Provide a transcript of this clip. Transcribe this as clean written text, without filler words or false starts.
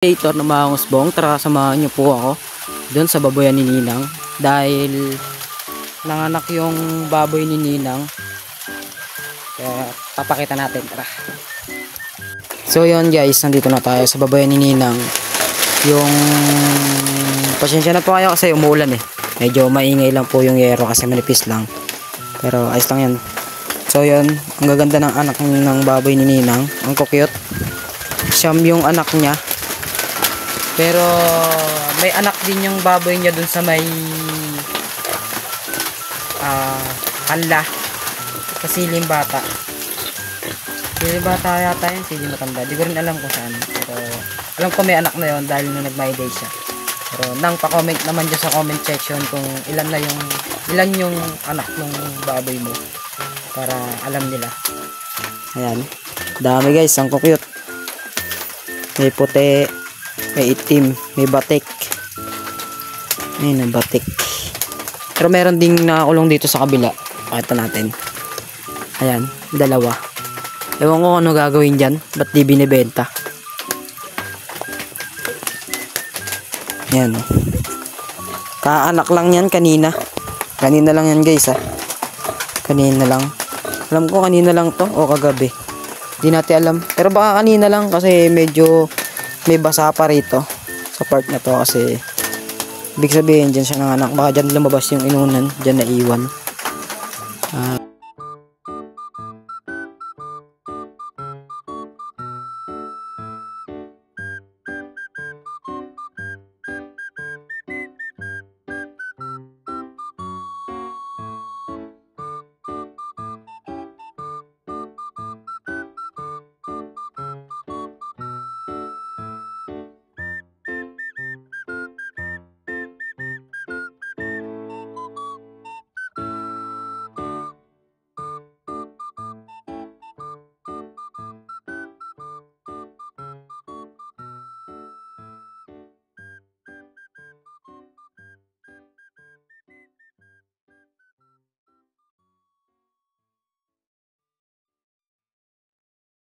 Creator na mga ngusbong, tara samahan niyo po ako doon sa baboyan ni Ninang dahil nanganak yung baboy ni Ninang, kaya papakita natin, tara. So yun guys, nandito na tayo sa baboyan ni Ninang. Yung pasensya na po kayo kasi umuulan medyo maingay lang po yung yero kasi manipis lang, pero ayos lang yan. So yun, ang gaganda ng anak ng baboy ni Ninang, ang cute. Siyam yung anak niya. Pero may anak din yung baboy niya dun sa may kanla sa Siling Bata. Siling Bata yata yun, Siling Matanda. Di ko rin alam kung saan. Pero alam ko may anak na yun dahil nung nag-my day siya. Pero nang pa-comment naman dyan sa comment section kung ilan yung anak ng baboy mo para alam nila. Ayan. Dami guys, ang cute. May puti, may itim, may batik. Ayun ang batik. Pero meron ding nakakulong dito sa kabila. Pakita natin. Ayan, dalawa. Ewan ko ano gagawin dyan. Ba't di binibenta? Ayan. Kaanak lang yan kanina. Kanina lang yan guys Kanina lang. Alam ko kanina lang to o kagabi. Di natin alam. Pero baka kanina lang kasi medyo may basa pa rito sa part na to kasi ibig sabihin dyan siya nanganak, baka dyan lumabas yung inunan, dyan naiwan.